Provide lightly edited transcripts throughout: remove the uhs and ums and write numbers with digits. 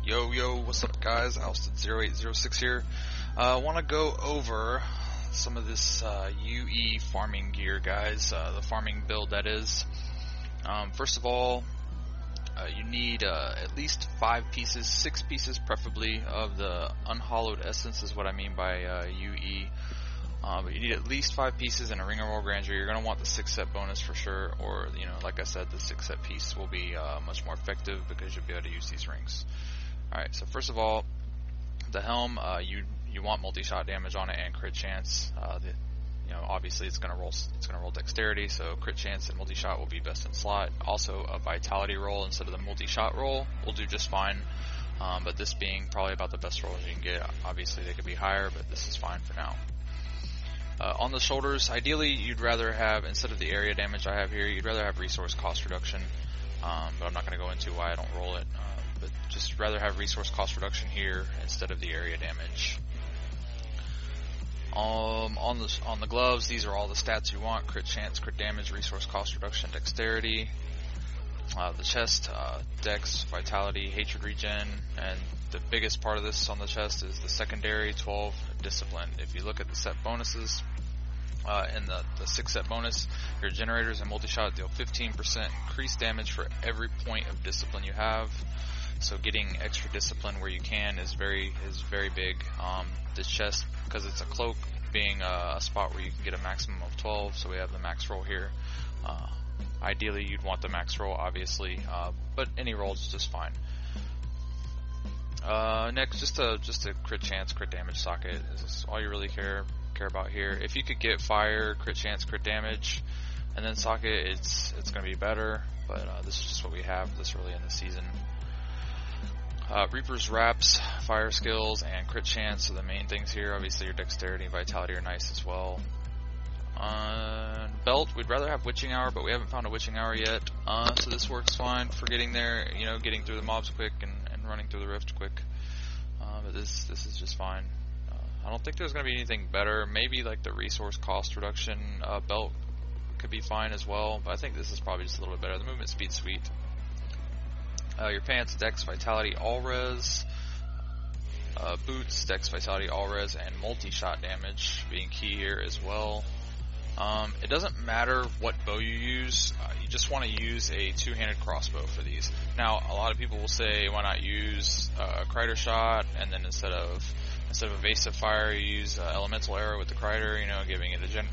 Yo, what's up guys? Alston0806 here. I want to go over some of this UE farming gear, guys, the farming build that is. First of all, you need at least 6 pieces preferably of the Unhallowed essence is what I mean by UE. But you need at least 5 pieces in a Ring of Royal Grandeur. You're going to want the 6 set bonus for sure, or like I said, the 6 set piece will be much more effective because you'll be able to use these rings. Alright, so first of all, the helm, you want multi-shot damage on it and crit chance. Obviously it's gonna roll dexterity, so crit chance and multi-shot will be best in slot. Also, a vitality roll instead of the multi-shot roll will do just fine. But this being probably about the best rolls you can get. Obviously they could be higher, but this is fine for now. On the shoulders, ideally you'd rather have, instead of the area damage I have here, you'd rather have resource cost reduction. But I'm not going to go into why I don't roll it. But just rather have resource cost reduction here instead of the area damage. On the gloves, these are all the stats you want: crit chance, crit damage, resource cost reduction, dexterity. The chest, dex, vitality, hatred regen, and the biggest part of this on the chest is the secondary 12 discipline. If you look at the set bonuses, in the 6 set bonus, your generators and multi-shot deal 15% increased damage for every point of discipline you have. So getting extra discipline where you can is very big. The chest, because it's a cloak, being a spot where you can get a maximum of 12, so we have the max roll here. Ideally you'd want the max roll, obviously, but any roll is just fine. Next, just a crit chance, crit damage socket is all you really care about here. If you could get fire, crit chance, crit damage, and then socket, it's going to be better, but this is just what we have this early in the season. Reaper's wraps, fire skills, and crit chance are the main things here. Obviously your dexterity and vitality are nice as well. Belt, we'd rather have witching hour, but we haven't found a witching hour yet, so this works fine for getting there, getting through the mobs quick and running through the rift quick. But this is just fine. I don't think there's going to be anything better. Maybe like the resource cost reduction belt could be fine as well, but I think this is probably just a little bit better. The movement speed sweet. Your pants, dex, vitality, all res. Boots, dex, vitality, all res, and multi-shot damage being key here as well. It doesn't matter what bow you use, you just want to use a two-handed crossbow for these. Now, a lot of people will say, why not use a Crider shot, and then instead of evasive fire, you use elemental arrow with the Crider,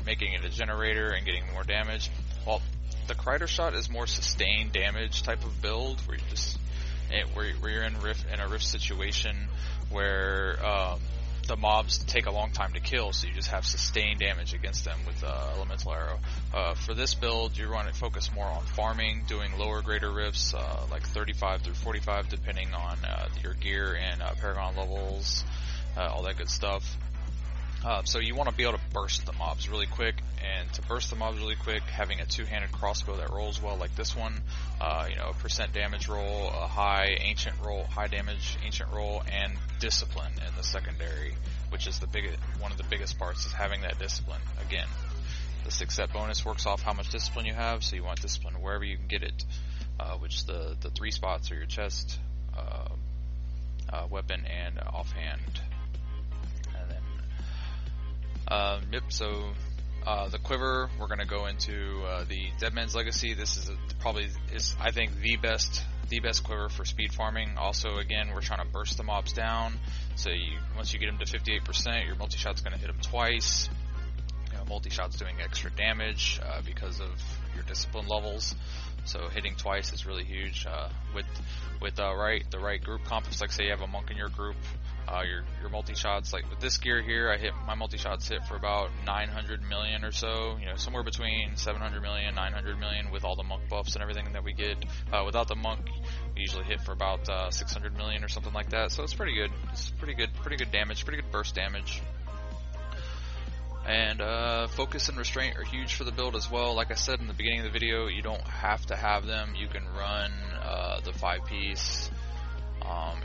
making it a generator and getting more damage. Well, the Crider shot is more sustained damage type of build, where you're in a rift situation where the mobs take a long time to kill, so you just have sustained damage against them with elemental arrow. For this build, you want to focus more on farming, doing lower greater rifts, like 35 through 45, depending on your gear and paragon levels, all that good stuff. So you want to be able to burst the mobs really quick, and to burst the mobs really quick, having a two-handed crossbow that rolls well like this one, a percent damage roll, a high damage ancient roll, and discipline in the secondary, which is one of the biggest parts, is having that discipline. Again, the 6 set bonus works off how much discipline you have, so you want discipline wherever you can get it, which the 3 spots are your chest, weapon, and offhand. So the quiver, we're going to go into the Deadman's Legacy. This is I think the best quiver for speed farming. Also, again, we're trying to burst the mobs down. So once you get them to 58%, your multi-shot's going to hit them twice. Multi-shot's doing extra damage because of your discipline levels. So hitting twice is really huge. With the right group comp, like say you have a monk in your group, your multi-shots, like with this gear here, my multi-shots hit for about 900 million or so, somewhere between 700 million, 900 million with all the monk buffs and everything that we get. Without the monk, we usually hit for about 600 million or something like that, so it's pretty good. It's pretty good damage, pretty good burst damage. And focus and restraint are huge for the build as well. Like I said in the beginning of the video, you don't have to have them. You can run the 5-piece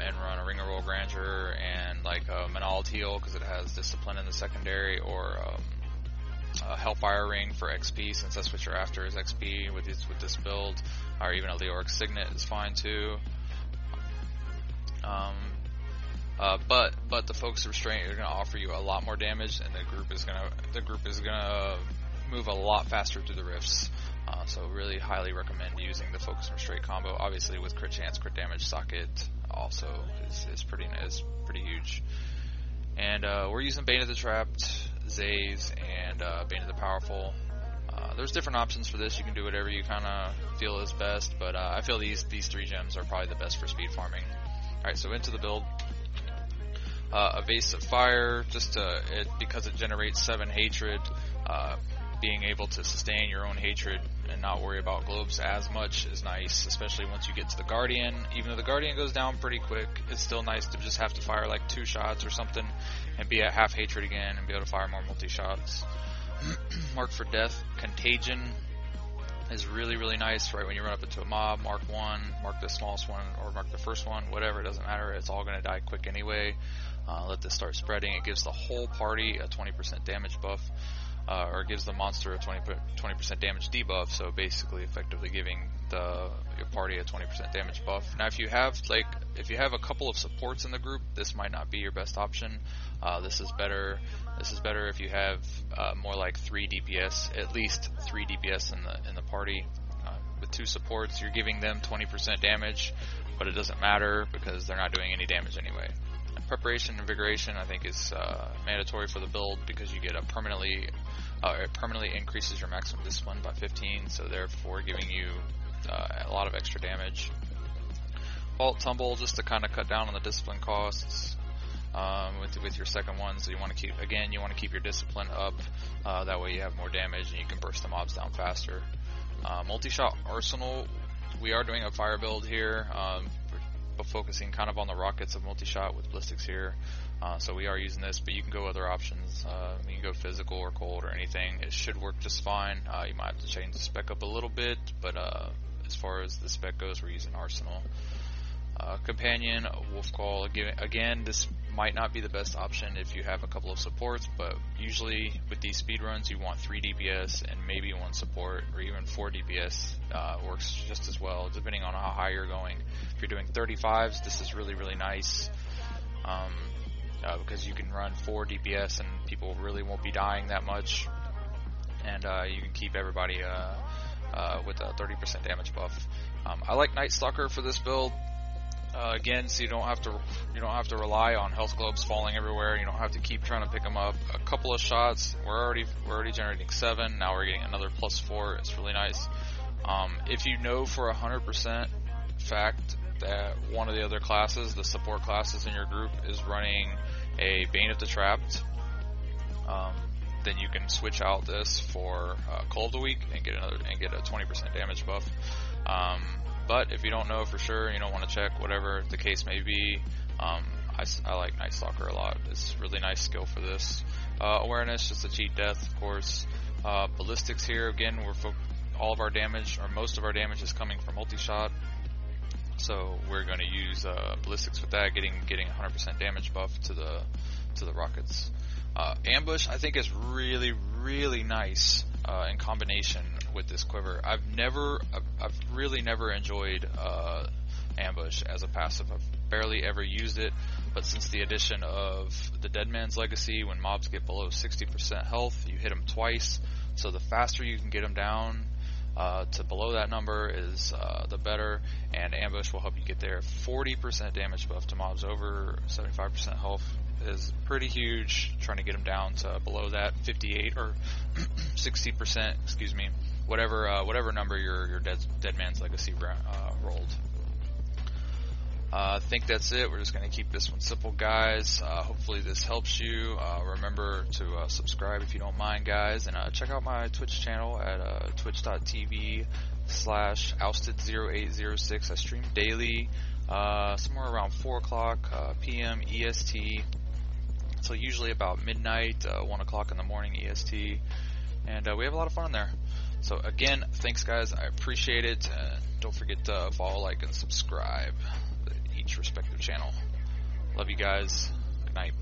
and run a Ring of Royal Grandeur and like a Manal Teal because it has discipline in the secondary, or a Hellfire Ring for XP, since that's what you're after is XP with this build, or even a Leoric Signet is fine too. But the focus restraint are going to offer you a lot more damage, and the group is gonna move a lot faster through the rifts. So really highly recommend using the focus restraint combo. Obviously with crit chance, crit damage socket also is pretty huge. And we're using Bane of the Trapped, Zays, and Bane of the Powerful. There's different options for this. You can do whatever you kind of feel is best, but I feel these 3 gems are probably the best for speed farming. Alright, so into the build. Evasive Fire, because it generates 7 hatred, being able to sustain your own hatred and not worry about globes as much is nice, especially once you get to the Guardian. Even though the Guardian goes down pretty quick, it's still nice to just have to fire like 2 shots or something and be at half hatred again and be able to fire more multi-shots. Mark for Death, Contagion is really nice right when you run up into a mob. Mark 1, mark the smallest one, or mark the first one, whatever, it doesn't matter, it's all going to die quick anyway. Let this start spreading. It gives the whole party a 20% damage buff, or it gives the monster a 20% damage debuff, so basically effectively giving your party a 20% damage buff. Now if you have a couple of supports in the group, this might not be your best option. This is better if you have more like 3 DPS, at least 3 DPS in the party. With 2 supports, you're giving them 20% damage, but it doesn't matter because they're not doing any damage anyway. And Preparation and Invigoration I think is mandatory for the build because you get it permanently increases your maximum discipline by 15, so therefore giving you a lot of extra damage. Vault Tumble just to kind of cut down on the discipline costs. With your second one, so you want to keep your discipline up. That way you have more damage and you can burst the mobs down faster. Multi-shot Arsenal, we are doing a fire build here, but focusing kind of on the rockets of multi-shot with ballistics here. So we are using this, but you can go other options. You can go physical or cold or anything. It should work just fine. You might have to change the spec up a little bit, but as far as the spec goes, we're using Arsenal. Companion, Wolf Call, again, this might not be the best option if you have a couple of supports, but usually with these speedruns you want 3 DPS and maybe 1 support, or even 4 DPS works just as well, depending on how high you're going. If you're doing 35s, this is really nice, because you can run 4 DPS and people really won't be dying that much, and you can keep everybody with a 30% damage buff. I like Night Stalker for this build. Again, so you don't have to rely on health globes falling everywhere. You don't have to keep trying to pick them up. A couple of shots, we're already generating 7. Now we're getting another +4. It's really nice. If you know for 100% fact that one of the other classes, the support classes in your group, is running a Bane of the Trapped, then you can switch out this for Call of the Week and get a 20% damage buff. But if you don't know for sure, you don't want to check, whatever the case may be, I like Night Stalker a lot. It's a really nice skill for this. Awareness, just to cheat death, of course. Ballistics here, again, all of our damage, or most of our damage, is coming from multi-shot. So we're going to use ballistics with that, getting 100% damage buff to the rockets. Ambush, I think, is really nice in combination with this quiver. I've really never enjoyed Ambush as a passive. I've barely ever used it, but since the addition of the Dead Man's Legacy, when mobs get below 60% health, you hit them twice, so the faster you can get them down to below that number is the better, and Ambush will help you get there. 40% damage buff to mobs over 75% health is pretty huge. Trying to get them down to below that 58 or 60%, excuse me, whatever number your Dead Man's Legacy rolled. I think that's it. We're just going to keep this one simple, guys. Hopefully this helps you. Remember to subscribe if you don't mind, guys, and check out my Twitch channel at twitch.tv/ousted0806. I stream daily, somewhere around 4 o'clock p.m. EST, so usually about midnight, 1 o'clock in the morning EST, and we have a lot of fun there. So again, thanks, guys. I appreciate it. Don't forget to follow, like, and subscribe each respective channel. Love you guys. Good night.